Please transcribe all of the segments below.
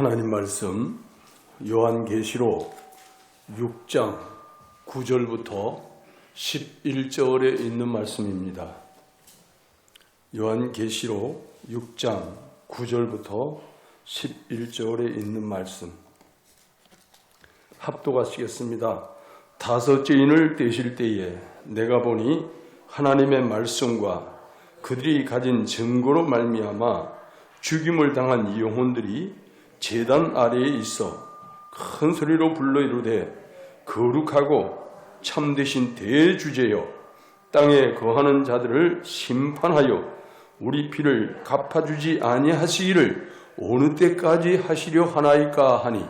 하나님 말씀 요한계시록 6장 9절부터 11절에 있는 말씀입니다. 요한계시록 6장 9절부터 11절에 있는 말씀 합독하시겠습니다. 다섯째 인을 떼실 때에 내가 보니 하나님의 말씀과 그들이 가진 증거로 말미암아 죽임을 당한 영혼들이 제단 아래에 있어 큰 소리로 불러 이르되 거룩하고 참되신 대주제여 땅에 거하는 자들을 심판하여 우리 피를 갚아주지 아니하시기를 어느 때까지 하시려 하나이까 하니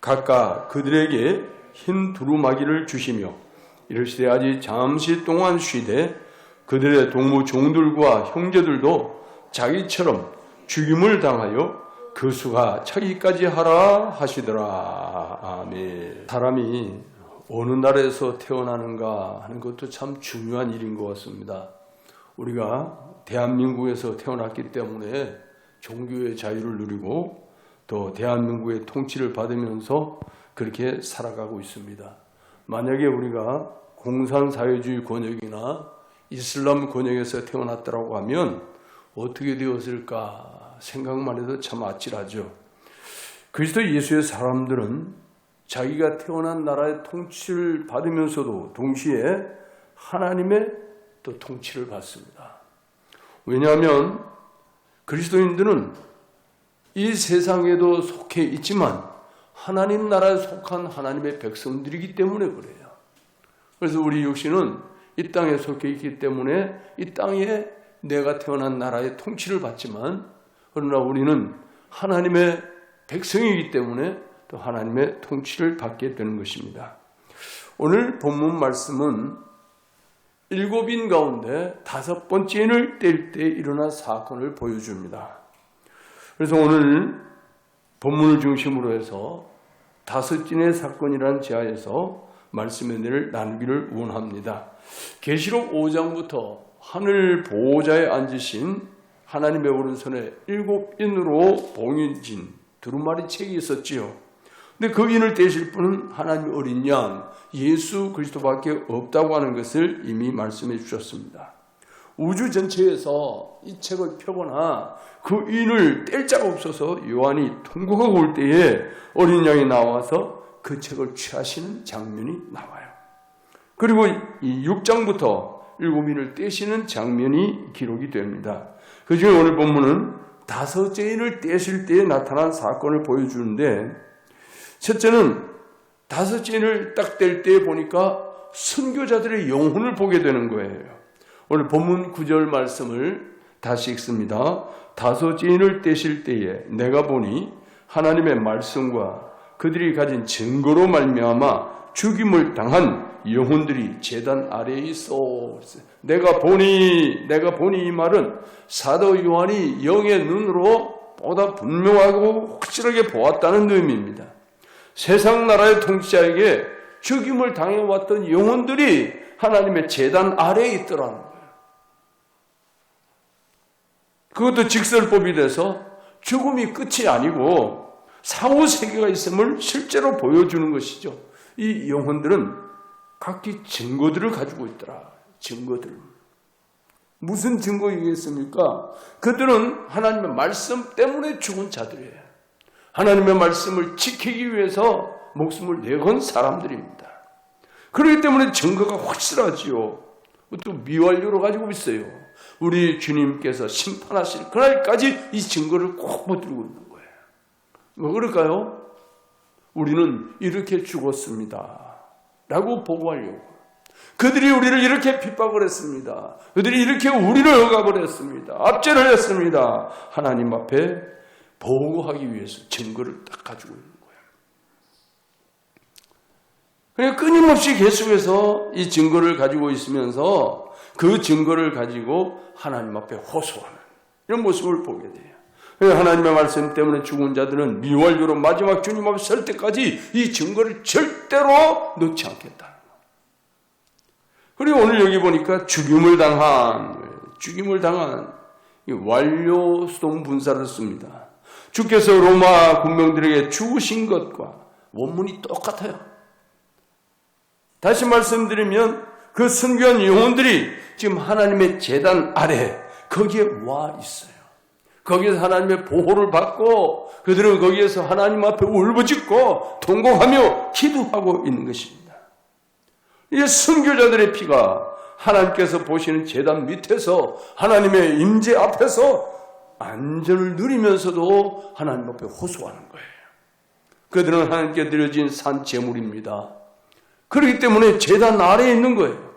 각각 그들에게 흰 두루마기를 주시며 이르시되 아직 잠시 동안 쉬되 그들의 동무 종들과 형제들도 자기처럼 죽임을 당하여 그 수가 차기까지 하라 하시더라. 아멘. 사람이 어느 나라에서 태어나는가 하는 것도 참 중요한 일인 것 같습니다. 우리가 대한민국에서 태어났기 때문에 종교의 자유를 누리고 또 대한민국의 통치를 받으면서 그렇게 살아가고 있습니다. 만약에 우리가 공산사회주의 권역이나 이슬람 권역에서 태어났다고 하면 어떻게 되었을까 생각만 해도 참 아찔하죠. 그리스도 예수의 사람들은 자기가 태어난 나라의 통치를 받으면서도 동시에 하나님의 또 통치를 받습니다. 왜냐하면 그리스도인들은 이 세상에도 속해 있지만 하나님 나라에 속한 하나님의 백성들이기 때문에 그래요. 그래서 우리 육신은 이 땅에 속해 있기 때문에 이 땅에 내가 태어난 나라의 통치를 받지만 그러나 우리는 하나님의 백성이기 때문에 또 하나님의 통치를 받게 되는 것입니다. 오늘 본문 말씀은 7인 가운데 5번째인을 뗄 때 일어난 사건을 보여줍니다. 그래서 오늘 본문을 중심으로 해서 5진의 사건이라는 지하에서 말씀의 은혜를 나누기를 원합니다. 계시록 5장부터 하늘 보호자에 앉으신 하나님의 오른손에 7인으로 봉인진 두루마리 책이 있었지요. 근데 그 인을 떼실 분은 하나님의 어린 양 예수 그리스도밖에 없다고 하는 것을 이미 말씀해 주셨습니다. 우주 전체에서 이 책을 펴거나 그 인을 뗄 자가 없어서 요한이 통곡하고 올 때에 어린 양이 나와서 그 책을 취하시는 장면이 나와요. 그리고 이 6장부터 7인을 떼시는 장면이 기록이 됩니다. 그 중에 오늘 본문은 5째 인을 떼실 때에 나타난 사건을 보여주는데, 첫째는 5째 인을 딱 뗄 때 보니까 선교자들의 영혼을 보게 되는 거예요. 오늘 본문 9절 말씀을 다시 읽습니다. 5째 인을 떼실 때에 내가 보니 하나님의 말씀과 그들이 가진 증거로 말미암아 죽임을 당한 영혼들이 제단 아래에 있어. 내가 보니 이 말은 사도 요한이 영의 눈으로 보다 분명하고 확실하게 보았다는 의미입니다. 세상 나라의 통치자에게 죽임을 당해왔던 영혼들이 하나님의 제단 아래에 있더라는 거예요. 그것도 직설법이 돼서 죽음이 끝이 아니고 사후 세계가 있음을 실제로 보여주는 것이죠. 이 영혼들은 각기 증거들을 가지고 있더라. 증거들. 무슨 증거이겠습니까? 그들은 하나님의 말씀 때문에 죽은 자들이에요. 하나님의 말씀을 지키기 위해서 목숨을 내건 사람들입니다. 그렇기 때문에 증거가 확실하지요. 또 미완료로 가지고 있어요. 우리 주님께서 심판하실 그날까지 이 증거를 꼭 붙들고 있는 거예요. 왜 그럴까요? 우리는 이렇게 죽었습니다 라고 보고하려고. 그들이 우리를 이렇게 핍박을 했습니다. 그들이 이렇게 우리를 억압을 했습니다. 압제를 했습니다. 하나님 앞에 보고하기 위해서 증거를 딱 가지고 있는 거예요. 그러니까 끊임없이 계속해서 이 증거를 가지고 있으면서 그 증거를 가지고 하나님 앞에 호소하는 이런 모습을 보게 돼요. 하나님의 말씀 때문에 죽은 자들은 미완료로 마지막 주님 앞에 설 때까지 이 증거를 절대로 놓지 않겠다. 그리고 오늘 여기 보니까 죽임을 당한 완료 수동 분사를 씁니다. 주께서 로마 군병들에게 죽으신 것과 원문이 똑같아요. 다시 말씀드리면 그 순교한 영혼들이 지금 하나님의 제단 아래 거기에 와 있어요. 거기에서 하나님의 보호를 받고 그들은 거기에서 하나님 앞에 울부짖고 통곡하며 기도하고 있는 것입니다. 이 순교자들의 피가 하나님께서 보시는 제단 밑에서 하나님의 임재 앞에서 안전을 누리면서도 하나님 앞에 호소하는 거예요. 그들은 하나님께 드려진 산 제물입니다. 그렇기 때문에 제단 아래에 있는 거예요.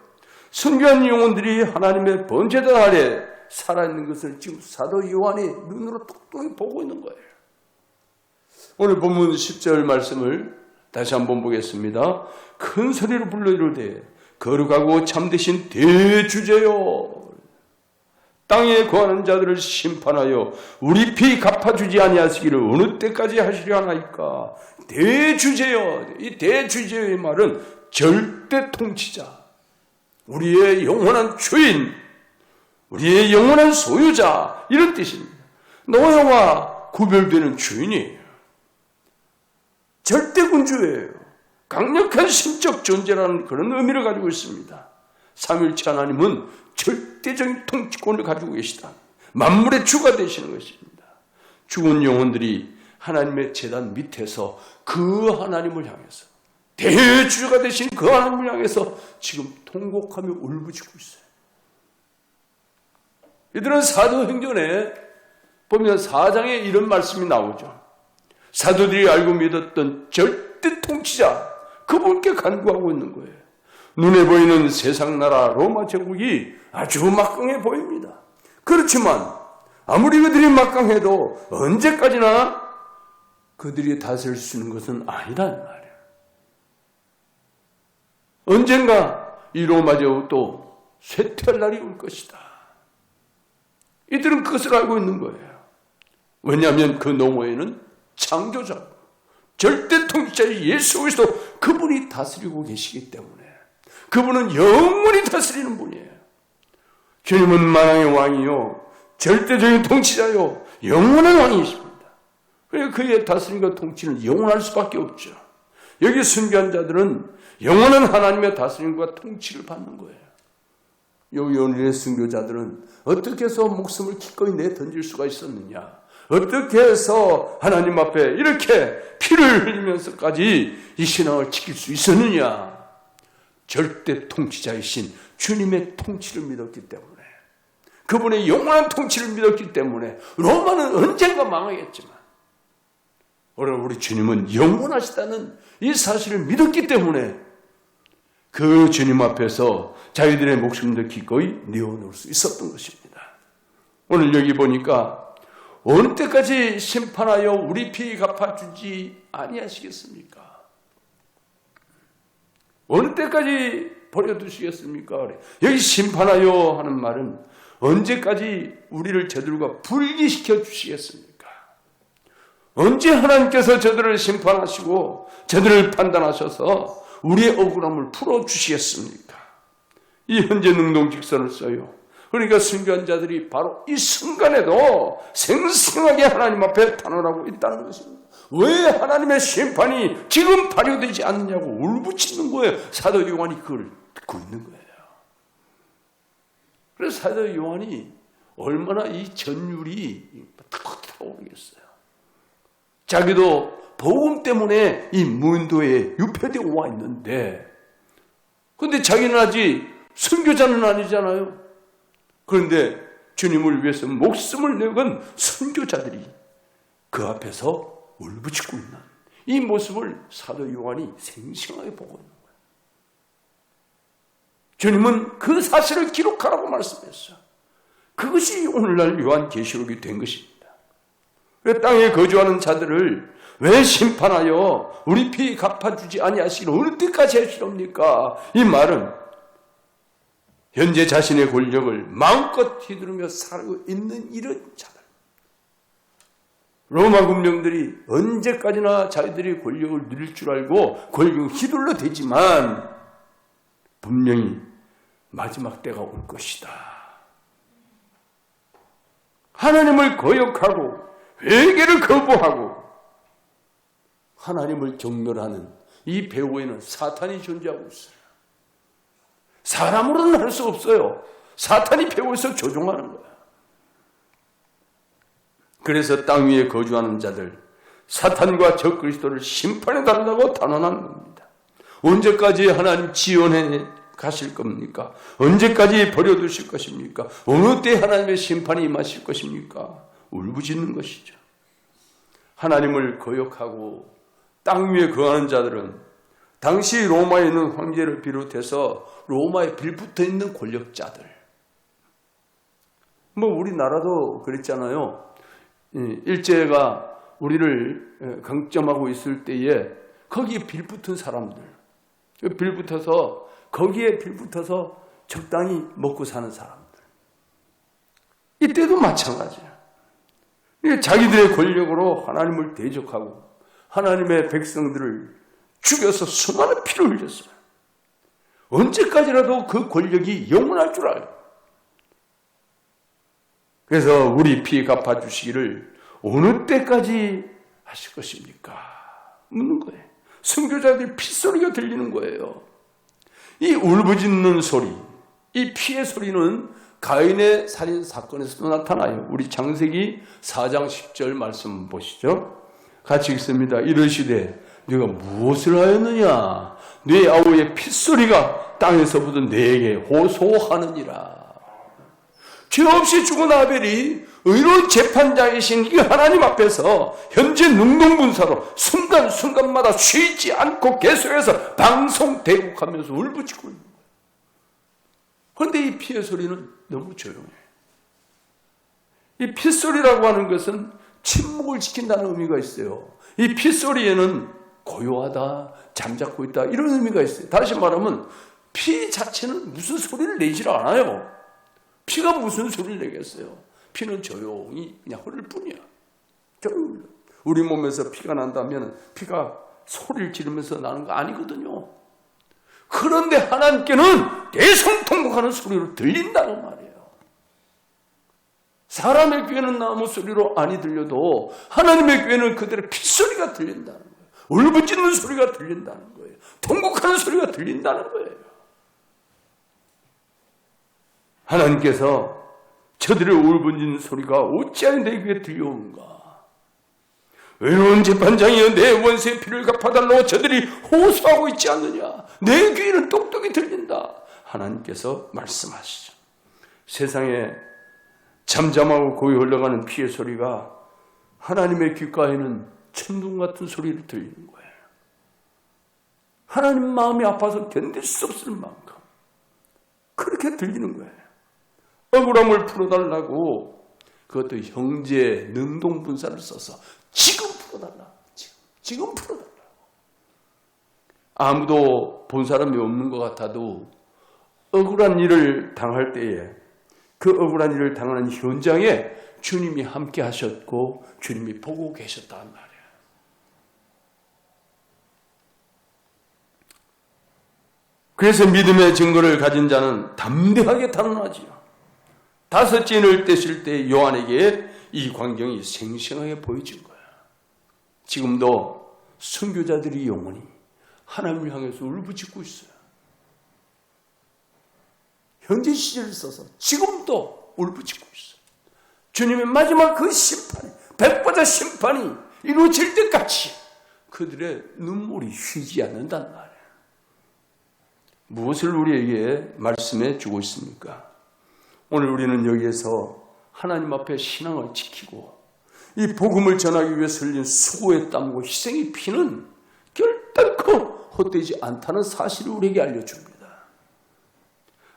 순교한 영혼들이 하나님의 번제단 아래 살아있는 것을 지금 사도 요한이 눈으로 똑똑히 보고 있는 거예요. 오늘 본문 10절 말씀을 다시 한번 보겠습니다. 큰 소리로 불러 이르되 거룩하고 참되신 대주제요, 땅에 거하는 자들을 심판하여 우리 피 갚아주지 아니하시기를 어느 때까지 하시려 하나이까. 대주제요, 이 대주제의 말은 절대 통치자, 우리의 영원한 주인, 우리의 영원한 소유자, 이런 뜻입니다. 노예와 구별되는 주인이에요. 절대 군주예요. 강력한 신적 존재라는 그런 의미를 가지고 있습니다. 삼위일체 하나님은 절대적인 통치권을 가지고 계시다. 만물의 주가 되시는 것입니다. 죽은 영혼들이 하나님의 제단 밑에서 그 하나님을 향해서, 대주가 되신 그 하나님을 향해서 지금 통곡하며 울부짖고 있어요. 이들은 사도행전에 보면 4장에 이런 말씀이 나오죠. 사도들이 알고 믿었던 절대 통치자, 그분께 간구하고 있는 거예요. 눈에 보이는 세상 나라 로마 제국이 아주 막강해 보입니다. 그렇지만 아무리 그들이 막강해도 언제까지나 그들이 다스릴 수 있는 것은 아니란 말이에요. 언젠가 이 로마 제국도 쇠퇴할 날이 올 것이다. 이들은 그것을 알고 있는 거예요. 왜냐하면 그 너머에는 창조자, 절대 통치자 예수 그리스도, 그분이 다스리고 계시기 때문에, 그분은 영원히 다스리는 분이에요. 주님은 만왕의 왕이요, 절대적인 통치자요, 영원한 왕이십니다. 그래서 그의 다스림과 통치는 영원할 수밖에 없죠. 여기 순교한 자들은 영원한 하나님의 다스림과 통치를 받는 거예요. 여기 오늘의 순교자들은 어떻게 해서 목숨을 기꺼이 내던질 수가 있었느냐, 어떻게 해서 하나님 앞에 이렇게 피를 흘리면서까지 이 신앙을 지킬 수 있었느냐. 절대 통치자이신 주님의 통치를 믿었기 때문에, 그분의 영원한 통치를 믿었기 때문에, 로마는 언젠가 망하겠지만 오늘 우리 주님은 영원하시다는 이 사실을 믿었기 때문에 그 주님 앞에서 자기들의 목숨도 기꺼이 내어놓을 수 있었던 것입니다. 오늘 여기 보니까 어느 때까지 심판하여 우리 피 갚아주지 아니하시겠습니까? 어느 때까지 버려두시겠습니까? 여기 심판하여 하는 말은 언제까지 우리를 저들과 분리시켜 주시겠습니까? 언제 하나님께서 저들을 심판하시고 저들을 판단하셔서 우리의 억울함을 풀어주시겠습니까? 이 현재 능동직선을 써요. 그러니까 순교한 자들이 바로 이 순간에도 생생하게 하나님 앞에 단언하고 있다는 것입니다. 왜 하나님의 심판이 지금 발효되지 않느냐고 울부짖는 거예요. 사도 요한이 그걸 듣고 있는 거예요. 그래서 사도 요한이 얼마나 이 전율이 타오르겠어요. 자기도 복음 때문에 이 무인도에 유폐되어 와 있는데, 그런데 자기는 아직 순교자는 아니잖아요. 그런데 주님을 위해서 목숨을 내건 선교자들이 그 앞에서 울부짖고 있는 이 모습을 사도 요한이 생생하게 보고 있는 거예요. 주님은 그 사실을 기록하라고 말씀했어요. 그것이 오늘날 요한계시록이 된 것입니다. 그 땅에 거주하는 자들을 왜 심판하여 우리 피 갚아주지 아니하시기를 어느 때까지 하시렵니까? 이 말은 현재 자신의 권력을 마음껏 휘두르며 살고 있는 이런 자들, 로마 군병들이 언제까지나 자기들이 권력을 누릴 줄 알고 권력을 휘둘러 대지만 분명히 마지막 때가 올 것이다. 하나님을 거역하고 회개를 거부하고 하나님을 경멸하는 이 배후에는 사탄이 존재하고 있어요. 사람으로는 할 수 없어요. 사탄이 배후에서 조종하는 거야. 그래서 땅 위에 거주하는 자들, 사탄과 적그리스도를 심판해 달라고 단언한 겁니다. 언제까지 하나님 지원해 가실 겁니까? 언제까지 버려두실 것입니까? 어느 때 하나님의 심판이 임하실 것입니까? 울부짖는 것이죠. 하나님을 거역하고 땅 위에 거하는 자들은 당시 로마에 있는 황제를 비롯해서 로마에 빌붙어 있는 권력자들, 우리나라도 그랬잖아요. 일제가 우리를 강점하고 있을 때에 거기에 빌붙은 사람들, 거기에 빌붙어서 적당히 먹고 사는 사람들, 이때도 마찬가지예요. 자기들의 권력으로 하나님을 대적하고 하나님의 백성들을 죽여서 수많은 피를 흘렸어요. 언제까지라도 그 권력이 영원할 줄 알아요. 그래서 우리 피 갚아주시기를 어느 때까지 하실 것입니까? 묻는 거예요. 선교자들의 핏소리가 들리는 거예요. 이 울부짖는 소리, 이 피의 소리는 가인의 살인 사건에서도 나타나요. 우리 창세기 4장 10절 말씀 보시죠. 같이 읽습니다. 이르시되 네가 무엇을 하였느냐? 네 아우의 핏소리가 땅에서 묻은 네게 호소하느니라. 죄 없이 죽은 아벨이 의로운 재판장이신 이 하나님 앞에서 현재 능동분사로 순간순간마다 쉬지 않고 계속해서 방송대국하면서 울부짖고 있는 거예요. 그런데 이 피의 소리는 너무 조용해요. 이 핏소리라고 하는 것은 침묵을 지킨다는 의미가 있어요. 이 핏소리에는 고요하다, 잠자코 있다, 이런 의미가 있어요. 다시 말하면 피 자체는 무슨 소리를 내질 않아요. 피가 무슨 소리를 내겠어요? 피는 조용히 그냥 흐를 뿐이야. 우리 몸에서 피가 난다면 피가 소리를 지르면서 나는 거 아니거든요. 그런데 하나님께는 대성통곡하는 소리로 들린다는 말이에요. 사람의 귀에는 아무 소리로 아니 들려도 하나님의 귀에는 그들의 핏소리가 들린다는 거예요. 울부짖는 소리가 들린다는 거예요. 통곡하는 소리가 들린다는 거예요. 하나님께서 저들의 울부짖는 소리가 어찌하여 내 귀에 들려오는가? 의로운 재판장이여 내 원수의 피를 갚아달라고 저들이 호소하고 있지 않느냐? 내 귀에는 똑똑히 들린다. 하나님께서 말씀하시죠. 세상에 잠잠하고 고이 흘러가는 피의 소리가 하나님의 귓가에는 천둥 같은 소리를 들리는 거예요. 하나님 마음이 아파서 견딜 수 없을 만큼 그렇게 들리는 거예요. 억울함을 풀어달라고 그것도 형제의 능동분사를 써서 지금 풀어달라. 지금 풀어달라고. 아무도 본 사람이 없는 것 같아도 억울한 일을 당할 때에 그 억울한 일을 당하는 현장에 주님이 함께 하셨고 주님이 보고 계셨단 말이에요. 그래서 믿음의 증거를 가진 자는 담대하게 단언하지요. 다섯 진을 떼실 때 요한에게 이 광경이 생생하게 보여진 거야. 지금도 선교자들이 영원히 하나님을 향해서 울부짖고 있어요. 현재 시제를 써서 지금도 울부짖고 있어요. 주님의 마지막 그 심판이, 백보자 심판이 이루어질 때까지 그들의 눈물이 쉬지 않는단 말이에요. 무엇을 우리에게 말씀해 주고 있습니까? 오늘 우리는 여기에서 하나님 앞에 신앙을 지키고 이 복음을 전하기 위해서 흘린 수고의 땀과 희생의 피는 결단코 헛되지 않다는 사실을 우리에게 알려줍니다.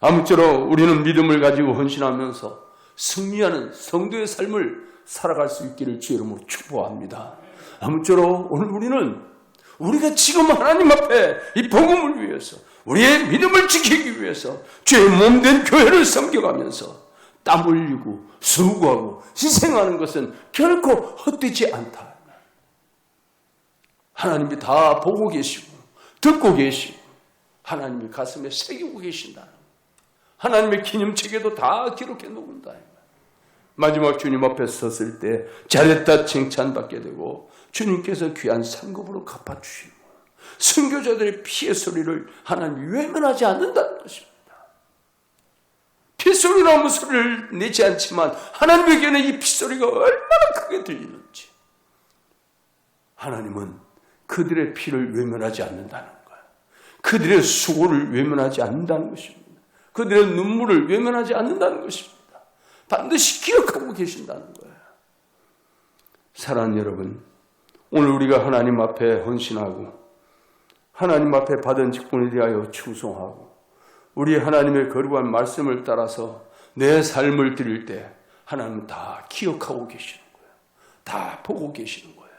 아무쪼록 우리는 믿음을 가지고 헌신하면서 승리하는 성도의 삶을 살아갈 수 있기를 주의 이름으로 축복합니다. 아무쪼록 오늘 우리는 우리가 지금 하나님 앞에 이 복음을 위해서 우리의 믿음을 지키기 위해서 주의 몸된 교회를 섬겨가면서 땀 흘리고 수고하고 희생하는 것은 결코 헛되지 않다. 하나님이 다 보고 계시고 듣고 계시고 하나님이 가슴에 새기고 계신다는 것. 하나님의 기념책에도 다 기록해 놓는다. 마지막 주님 앞에 섰을 때 잘했다 칭찬받게 되고 주님께서 귀한 상급으로 갚아주시고 순교자들의 피의 소리를 하나님 외면하지 않는다는 것입니다. 핏소리 나무 소리를 내지 않지만 하나님에게는 이 핏소리가 얼마나 크게 들리는지 하나님은 그들의 피를 외면하지 않는다는 거예요. 그들의 수고를 외면하지 않는다는 것입니다. 그들의 눈물을 외면하지 않는다는 것입니다. 반드시 기억하고 계신다는 거예요. 사랑하는 여러분, 오늘 우리가 하나님 앞에 헌신하고 하나님 앞에 받은 직분에 대하여 충성하고 우리 하나님의 거룩한 말씀을 따라서 내 삶을 드릴 때 하나님은 다 기억하고 계시는 거예요. 다 보고 계시는 거예요.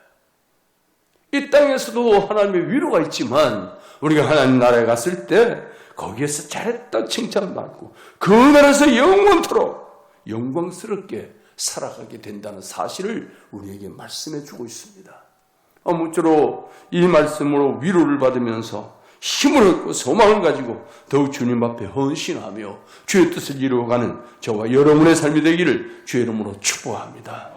이 땅에서도 하나님의 위로가 있지만 우리가 하나님 나라에 갔을 때 거기에서 잘했다 칭찬받고 그 나라에서 영원토록 영광스럽게 살아가게 된다는 사실을 우리에게 말씀해 주고 있습니다. 아무쪼록 이 말씀으로 위로를 받으면서 힘을 얻고 소망을 가지고 더욱 주님 앞에 헌신하며 주의 뜻을 이루어가는 저와 여러분의 삶이 되기를 주의 이름으로 축복합니다.